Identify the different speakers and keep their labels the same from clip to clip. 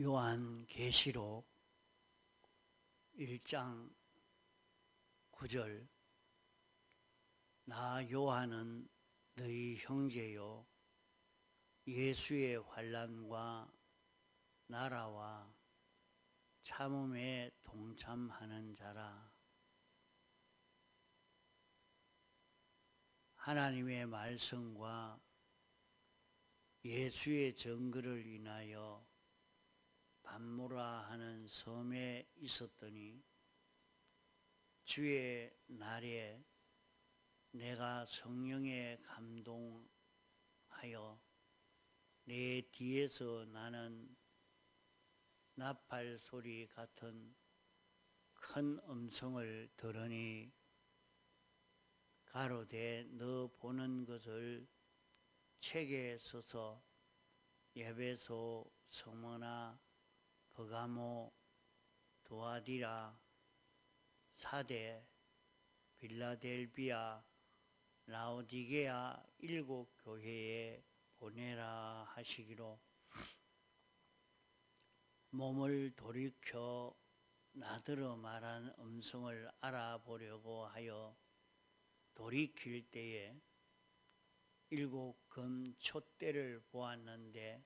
Speaker 1: 요한계시록 1장 9절 나 요한은 너희 형제요 예수의 환난과 나라와 참음에 동참하는 자라. 하나님의 말씀과 예수의 증거를 인하여 반모라 하는 섬에 있었더니 주의 날에 내가 성령에 감동하여 내 뒤에서 나는 나팔 소리 같은 큰 음성을 들으니 가로되 너 보는 것을 책에 써서 에베소, 스무나, 버가모, 도아디라, 사대, 빌라델비아, 라오디게아 7 교회에 보내라 하시기로 몸을 돌이켜 나더러 말한 음성을 알아보려고 하여 돌이킬 때에 7 금 촛대를 보았는데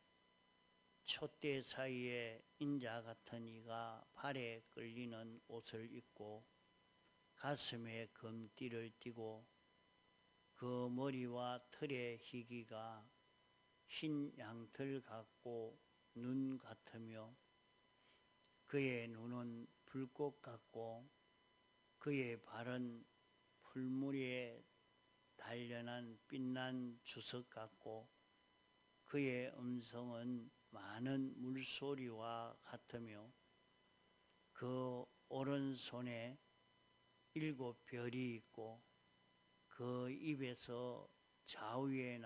Speaker 1: 촛대 사이에 인자 같은 이가 발에 끌리는 옷을 입고 가슴에 금띠를 띠고 그 머리와 털의 희기가 흰 양털 같고 눈 같으며 그의 눈은 불꽃 같고 그의 발은 풀무리에 단련한 빛난 주석 같고 그의 음성은 많은 물소리와 같으며 그 오른손에 7 별이 있고 그 입에서 좌우에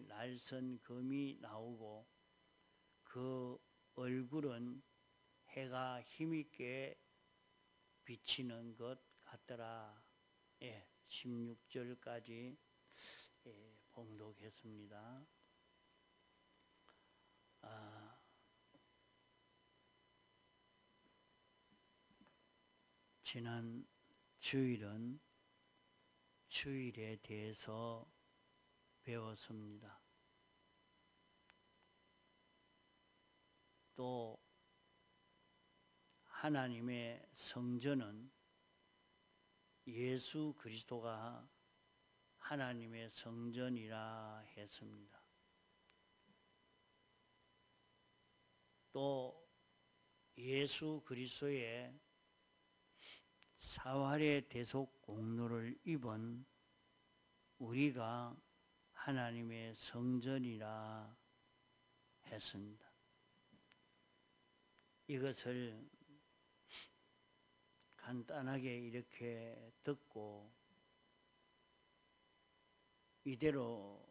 Speaker 1: 날선 금이 나오고 그 얼굴은 해가 힘있게 비치는 것 같더라. 16절까지 봉독했습니다. 지난 주일은 주일에 대해서 배웠습니다. 또 하나님의 성전은 예수 그리스도가 하나님의 성전이라 했습니다. 또 예수 그리스도의 사활의 대속 공로를 입은 우리가 하나님의 성전이라 했습니다. 이것을 간단하게 이렇게 듣고 이대로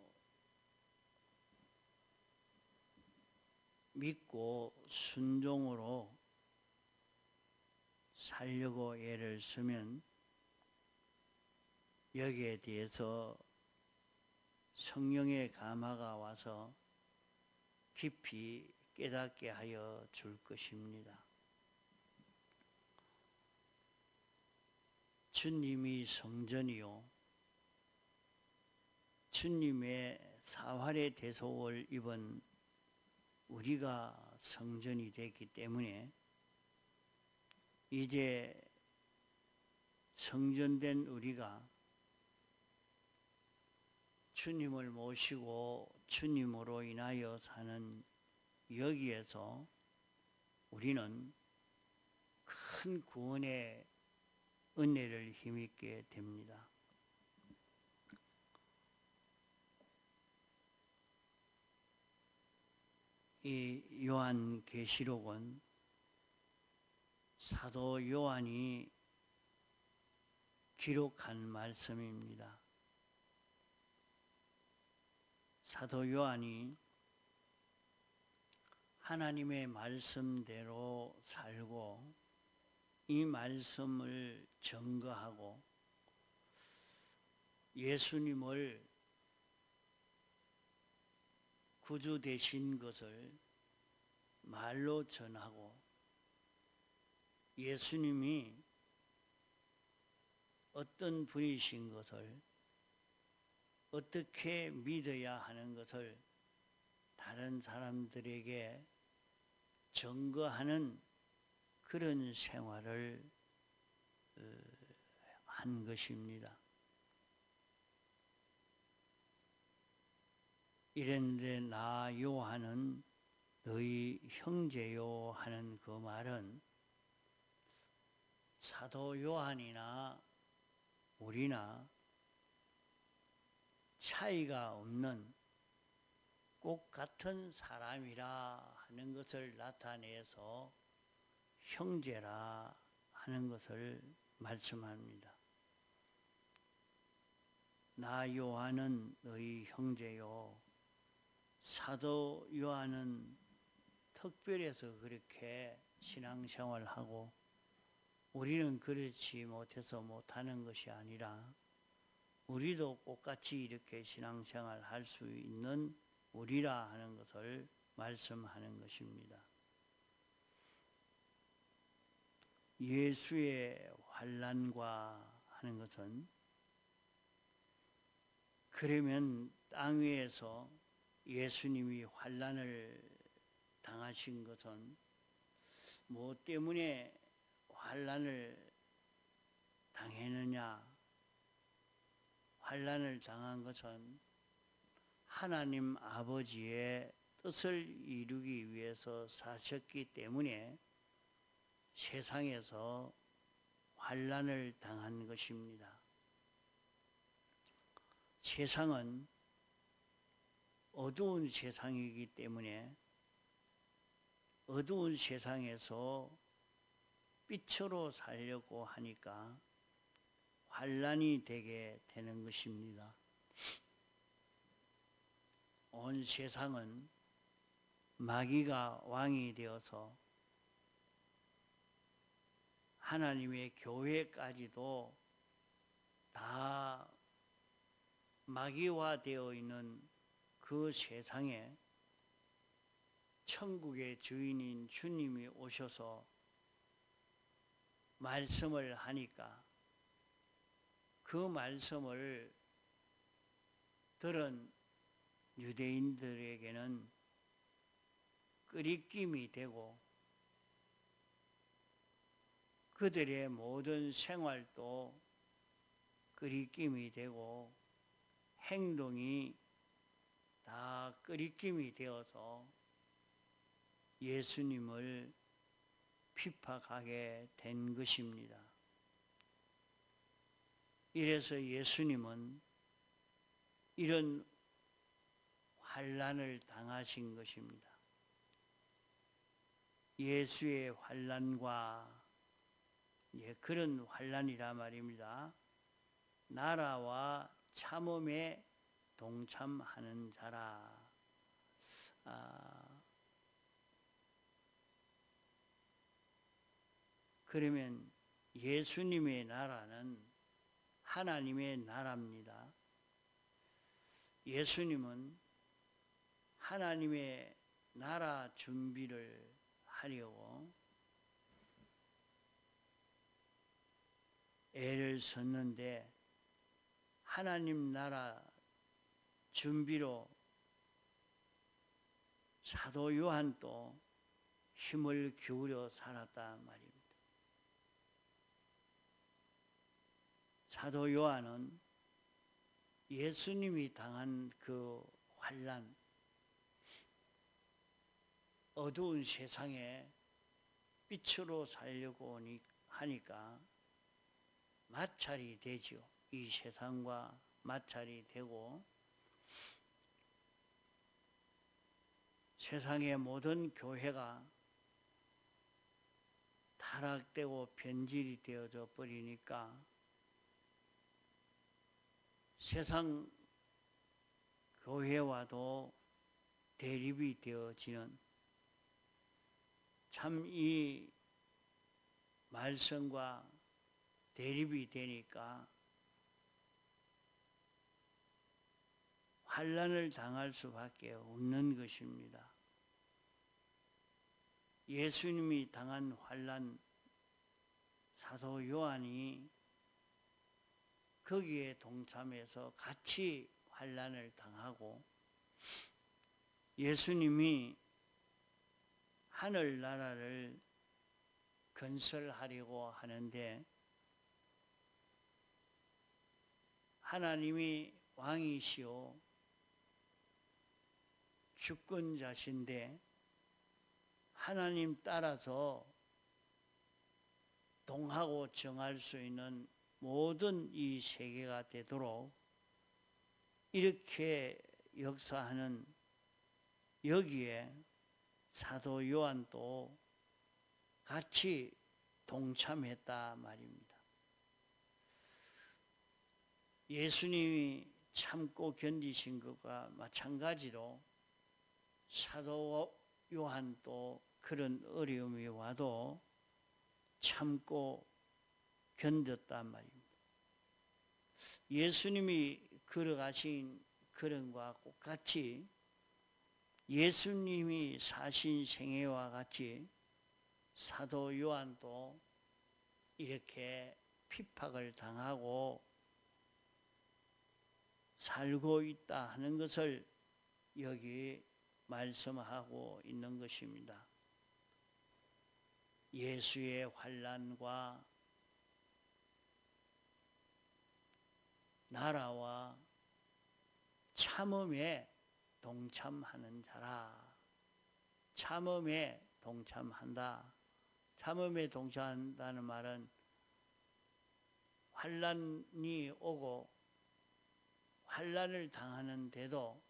Speaker 1: 믿고 순종으로 살려고 애를 쓰면 여기에 대해서 성령의 감화가 와서 깊이 깨닫게 하여 줄 것입니다. 주님이 성전이요 주님의 사활의 대속을 입은 우리가 성전이 됐기 때문에 이제 성전된 우리가 주님을 모시고 주님으로 인하여 사는 여기에서 우리는 큰 구원의 은혜를 힘입게 됩니다. 이 요한계시록은 사도 요한이 기록한 말씀입니다. 사도 요한이 하나님의 말씀대로 살고 이 말씀을 증거하고 예수님을 구주 되신 것을 말로 전하고 예수님이 어떤 분이신 것을 어떻게 믿어야 하는 것을 다른 사람들에게 증거하는 그런 생활을 한 것입니다. 이랬는데 나 요한은 너희 형제요 하는 그 말은 사도 요한이나 우리나 차이가 없는 꼭 같은 사람이라 하는 것을 나타내서 형제라 하는 것을 말씀합니다. 나 요한은 너희 형제요. 사도 요한은 특별해서 그렇게 신앙생활하고 우리는 그렇지 못해서 못하는 것이 아니라 우리도 똑같이 이렇게 신앙생활 할 수 있는 우리라 하는 것을 말씀하는 것입니다. 예수의 환난과 하는 것은 그러면 땅 위에서 예수님이 환난을 당하신 것은 뭐 때문에 환난을 당했느냐? 환난을 당한 것은 하나님 아버지의 뜻을 이루기 위해서 사셨기 때문에 세상에서 환난을 당한 것입니다. 세상은 어두운 세상이기 때문에 어두운 세상에서 빛으로 살려고 하니까 환난이 되게 되는 것입니다. 온 세상은 마귀가 왕이 되어서 하나님의 교회까지도 다 마귀화되어 있는 그 세상에 천국의 주인인 주님이 오셔서 말씀을 하니까 그 말씀을 들은 유대인들에게는 끄리낌이 되고 그들의 모든 생활도 끄리낌이 되고 행동이 다 끄리낌이 되어서 예수님을 핍박하게 된 것입니다. 이래서 예수님은 이런 환난을 당하신 것입니다. 예수의 환난과 그런 환난이라 말입니다. 나라와 참음에 동참하는 자라. 그러면 예수님의 나라는 하나님의 나라입니다. 예수님은 하나님의 나라 준비를 하려고 애를 썼는데 하나님 나라 준비로 사도 요한도 힘을 기울여 살았단 말입니다. 사도 요한은 예수님이 당한 그 환난, 어두운 세상에 빛으로 살려고 하니까 마찰이 되죠. 이 세상과 마찰이 되고 세상의 모든 교회가 타락되고 변질이 되어져 버리니까 세상 교회와도 대립이 되어지는 참 이 말씀과 대립이 되니까 환난을 당할 수밖에 없는 것입니다. 예수님이 당한 환난, 사도 요한이 거기에 동참해서 같이 환난을 당하고, 예수님이 하늘나라를 건설하려고 하는데 하나님이 왕이시오 주권자신데 하나님 따라서 동하고 정할 수 있는 모든 이 세계가 되도록 이렇게 역사하는 여기에 사도 요한도 같이 동참했다 말입니다. 예수님이 참고 견디신 것과 마찬가지로 사도 요한도 그런 어려움이 와도 참고 견뎠단 말입니다. 예수님이 걸어가신 걸음과 똑같이 예수님이 사신 생애와 같이 사도 요한도 이렇게 핍박을 당하고 살고 있다 하는 것을 여기 말씀하고 있는 것입니다. 예수의 환난과 나라와 참음에 동참하는 자라. 참음에 동참한다. 참음에 동참한다는 말은 환난이 오고 환난을 당하는데도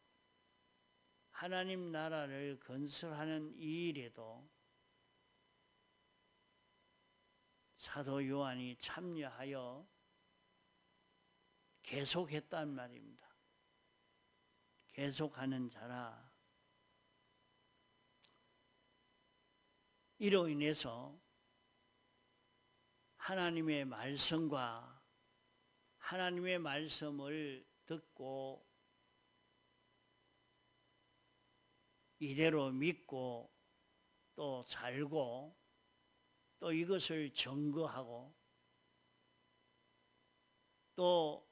Speaker 1: 하나님 나라를 건설하는 이 일에도 사도 요한이 참여하여 계속했단 말입니다. 계속하는 자라. 이로 인해서 하나님의 말씀과 하나님의 말씀을 듣고 이대로 믿고 또 살고 또 이것을 증거하고 또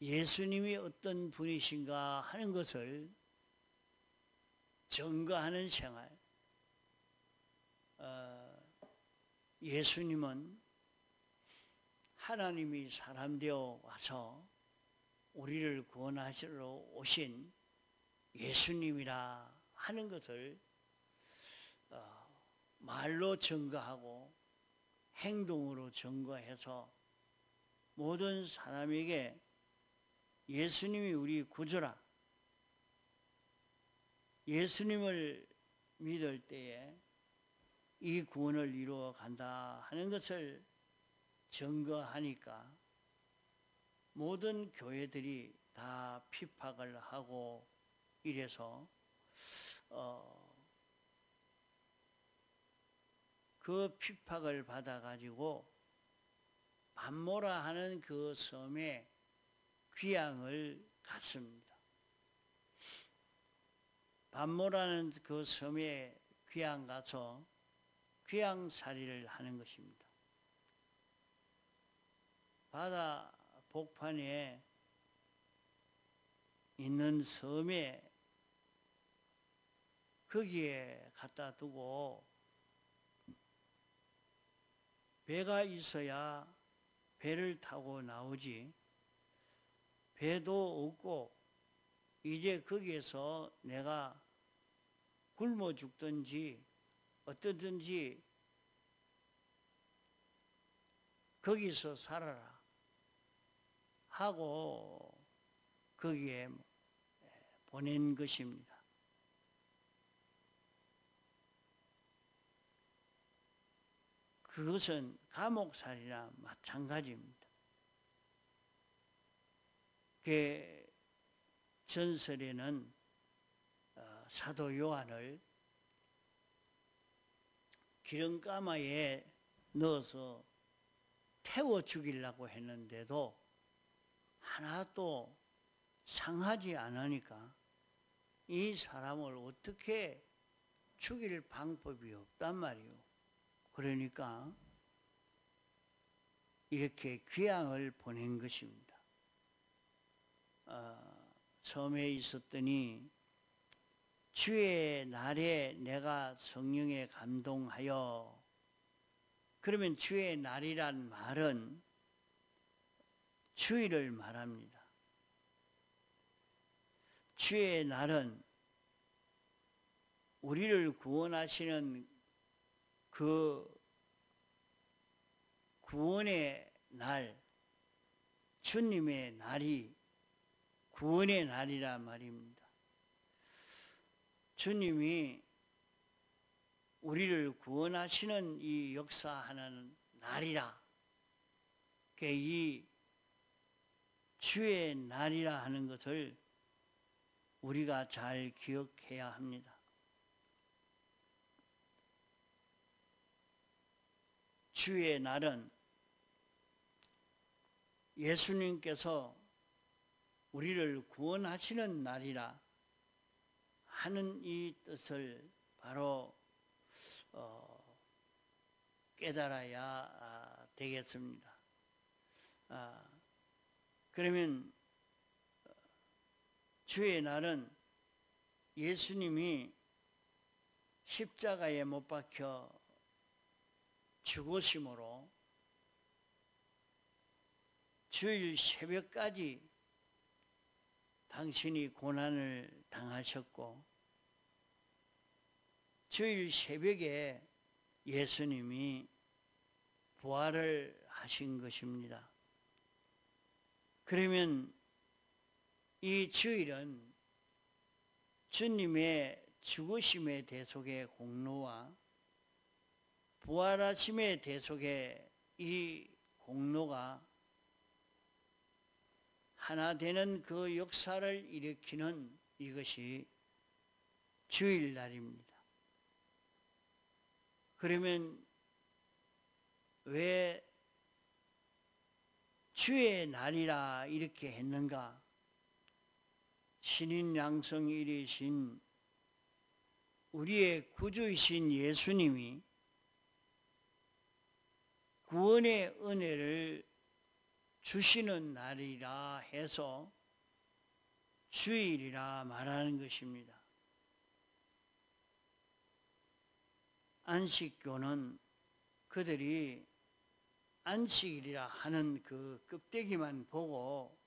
Speaker 1: 예수님이 어떤 분이신가 하는 것을 증거하는 생활. 예수님은 하나님이 사람 되어 와서 우리를 구원하시러 오신 예수님이라 하는 것을 말로 증거하고 행동으로 증거해서 모든 사람에게 예수님이 우리 구주라, 예수님을 믿을 때에 이 구원을 이루어 간다 하는 것을 증거하니까 모든 교회들이 다 핍박을 하고 이래서 그 핍박을 받아가지고 반모라 하는 그 섬에 귀향을 갔습니다. 반모라는 그 섬에 귀향 가서 귀향살이를 하는 것입니다. 바다 복판에 있는 섬에 거기에 갖다 두고 배가 있어야 배를 타고 나오지 배도 없고 이제 거기에서 내가 굶어 죽든지 어떠든지 거기서 살아라 하고 거기에 보낸 것입니다. 그것은 감옥살이나 마찬가지입니다. 그 전설에는 사도 요한을 기름가마에 넣어서 태워 죽이려고 했는데도 하나도 상하지 않으니까 이 사람을 어떻게 죽일 방법이 없단 말이요. 그러니까 이렇게 귀양을 보낸 것입니다. 섬에 있었더니 주의 날에 내가 성령에 감동하여, 그러면 주의 날이란 말은 주일을 말합니다. 주의 날은 우리를 구원하시는 그 구원의 날, 주님의 날이 구원의 날이라 말입니다. 주님이 우리를 구원하시는 이 역사하는 날이라, 이 주의 날이라 하는 것을 우리가 잘 기억해야 합니다. 주의 날은 예수님께서 우리를 구원하시는 날이라 하는 이 뜻을 바로 깨달아야 되겠습니다. 그러면 주의 날은 예수님이 십자가에 못 박혀 죽으심으로 주일 새벽까지 당신이 고난을 당하셨고, 주일 새벽에 예수님이 부활을 하신 것입니다. 그러면 이 주일은 주님의 죽으심의 대속의 공로와 부활하심의 대속의 이 공로가 하나 되는 그 역사를 일으키는 이것이 주일날입니다. 그러면 왜 주의 날이라 이렇게 했는가? 신인 양성일이신 우리의 구주이신 예수님이 구원의 은혜를 주시는 날이라 해서 주일이라 말하는 것입니다. 안식교는 그들이 안식일이라 하는 그 껍데기만 보고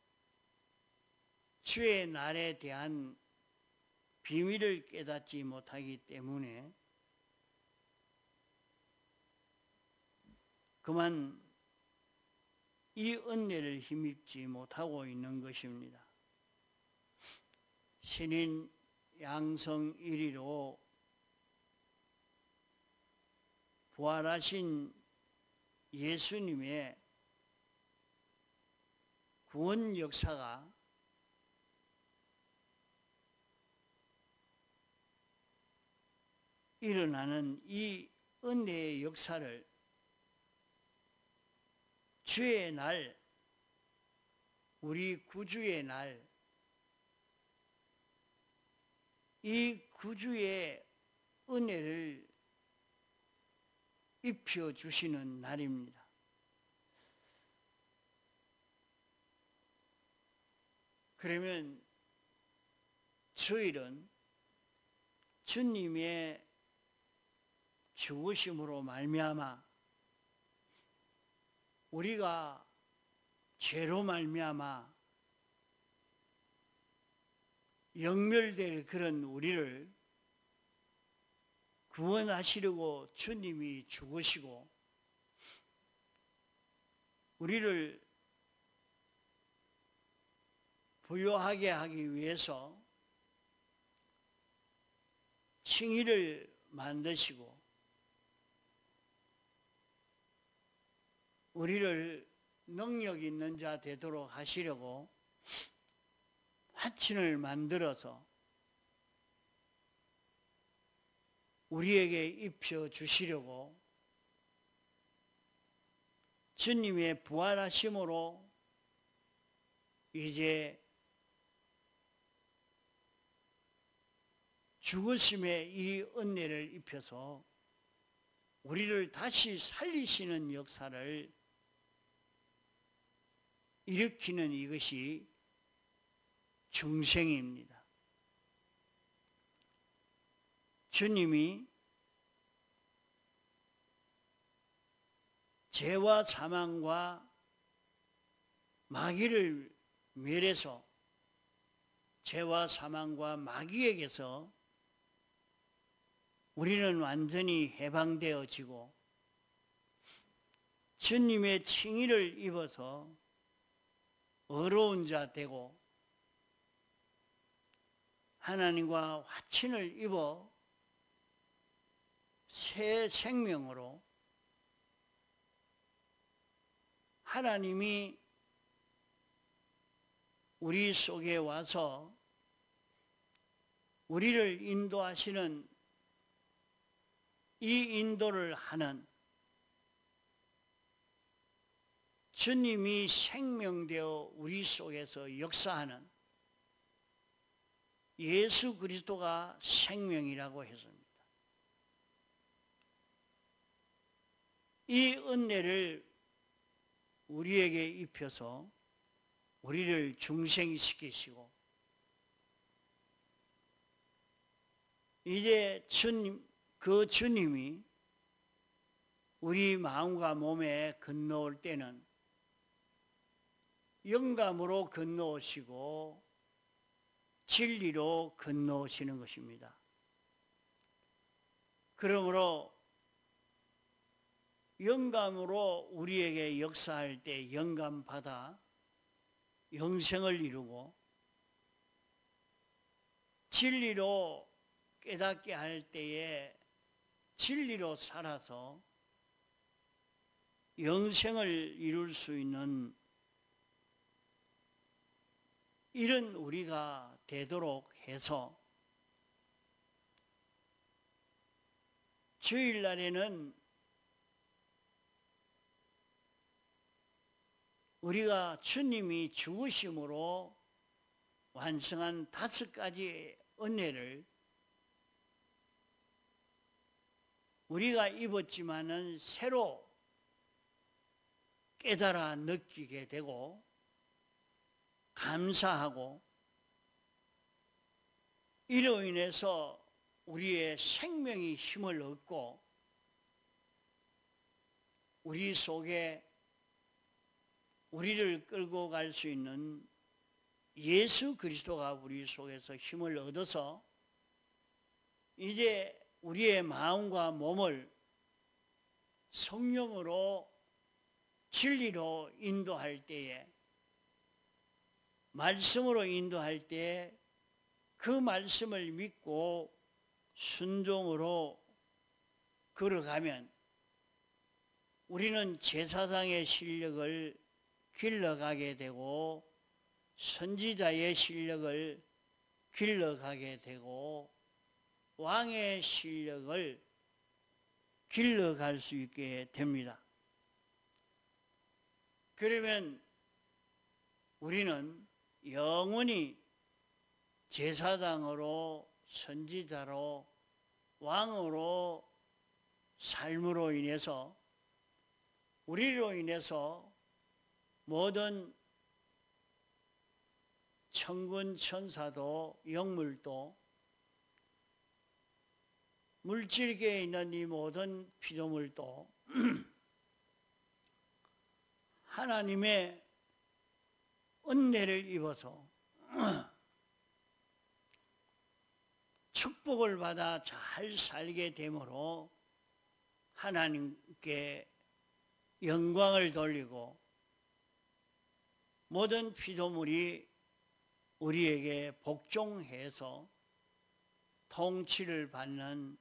Speaker 1: 주의 날에 대한 비밀을 깨닫지 못하기 때문에 그만 이 은혜를 힘입지 못하고 있는 것입니다. 신인 양성일이로 부활하신 예수님의 구원 역사가 일어나는 이 은혜의 역사를 주의 날, 우리 구주의 날, 이 구주의 은혜를 입혀주시는 날입니다. 그러면 주일은 주님의 죽으심으로 말미암아 우리가 죄로 말미암아 영멸될 그런 우리를 구원하시려고 주님이 죽으시고 우리를 부요하게 하기 위해서 칭의를 만드시고 우리를 능력 있는 자 되도록 하시려고 화친을 만들어서 우리에게 입혀 주시려고 주님의 부활하심으로 이제 죽으심의 이 은혜를 입혀서 우리를 다시 살리시는 역사를 일으키는 이것이 중생입니다. 주님이 죄와 사망과 마귀를 멸해서 죄와 사망과 마귀에게서 우리는 완전히 해방되어지고 주님의 칭의를 입어서 의로운 자 되고 하나님과 화친을 입어 새 생명으로 하나님이 우리 속에 와서 우리를 인도하시는 이 인도를 하는 주님이 생명되어 우리 속에서 역사하는 예수 그리스도가 생명이라고 했습니다. 이 은혜를 우리에게 입혀서 우리를 중생시키시고 이제 그 주님이 우리 마음과 몸에 건너올 때는 영감으로 건너오시고 진리로 건너오시는 것입니다. 그러므로 영감으로 우리에게 역사할 때 영감받아 영생을 이루고 진리로 깨닫게 할 때에 진리로 살아서 영생을 이룰 수 있는 이런 우리가 되도록 해서 주일날에는 우리가 주님이 죽으심으로 완성한 5가지 은혜를 우리가 입었지만은 새로 깨달아 느끼게 되고 감사하고 이로 인해서 우리의 생명이 힘을 얻고 우리 속에 우리를 끌고 갈 수 있는 예수 그리스도가 우리 속에서 힘을 얻어서 이제 우리의 마음과 몸을 성령으로 진리로 인도할 때에 말씀으로 인도할 때에 그 말씀을 믿고 순종으로 걸어가면 우리는 제사장의 실력을 길러가게 되고 선지자의 실력을 길러가게 되고 왕의 실력을 길러갈 수 있게 됩니다. 그러면 우리는 영원히 제사장으로 선지자로 왕으로 삶으로 인해서 우리로 인해서 모든 천군 천사도 영물도 물질계에 있는 이 모든 피조물도 하나님의 은혜를 입어서 축복을 받아 잘 살게 되므로 하나님께 영광을 돌리고 모든 피조물이 우리에게 복종해서 통치를 받는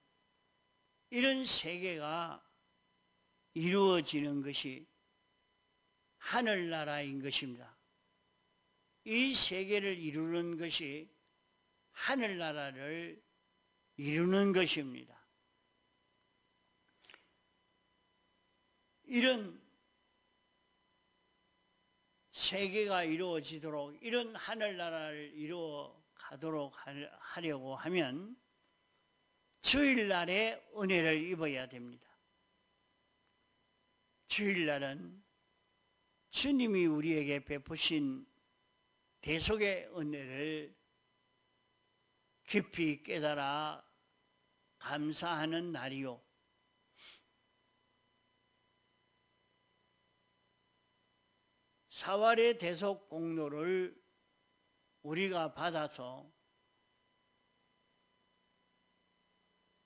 Speaker 1: 이런 세계가 이루어지는 것이 하늘나라인 것입니다. 이 세계를 이루는 것이 하늘나라를 이루는 것입니다. 이런 세계가 이루어지도록 이런 하늘나라를 이루어 가도록 하려고 하면 주일날에 은혜를 입어야 됩니다. 주일날은 주님이 우리에게 베푸신 대속의 은혜를 깊이 깨달아 감사하는 날이요, 사활의 대속 공로를 우리가 받아서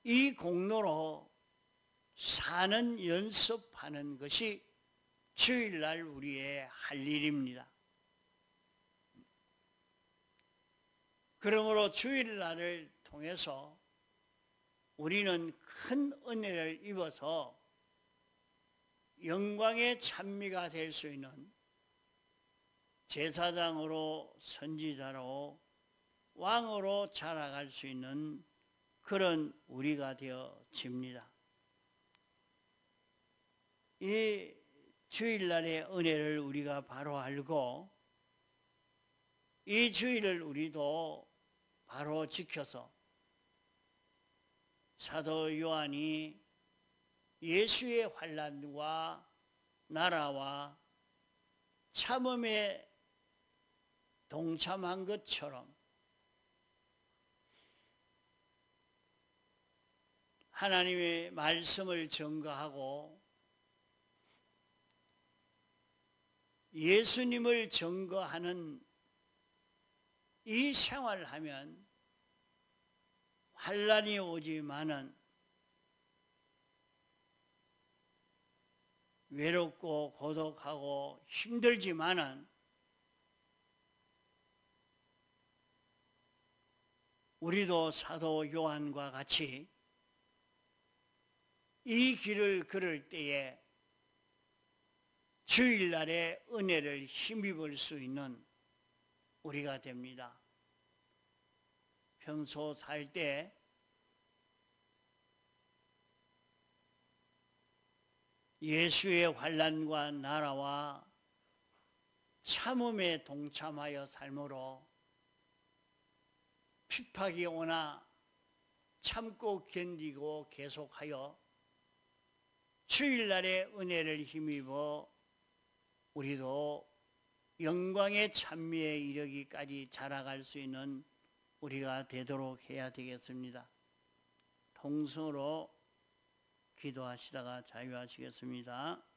Speaker 1: 이 공로로 사는 연습하는 것이 주일날 우리의 할 일입니다. 그러므로 주일날을 통해서 우리는 큰 은혜를 입어서 영광의 찬미가 될 수 있는 제사장으로, 선지자로, 왕으로 자라갈 수 있는 그런 우리가 되어집니다. 이 주일날의 은혜를 우리가 바로 알고 이 주일을 우리도 바로 지켜서 사도 요한이 예수의 환난과 나라와 참음에 동참한 것처럼 하나님의 말씀을 증거하고 예수님을 증거하는 이 생활하면 환난이 오지만은 외롭고 고독하고 힘들지만은 우리도 사도 요한과 같이 이 길을 걸을 때에 주일날의 은혜를 힘입을 수 있는 우리가 됩니다. 평소 살 때 예수의 환난과 나라와 참음에 동참하여 삶으로 핍박이 오나 참고 견디고 계속하여 주일날의 은혜를 힘입어 우리도 영광의 찬미에 이르기까지 자라갈 수 있는 우리가 되도록 해야 되겠습니다. 통성으로 기도하시다가 자유하시겠습니다.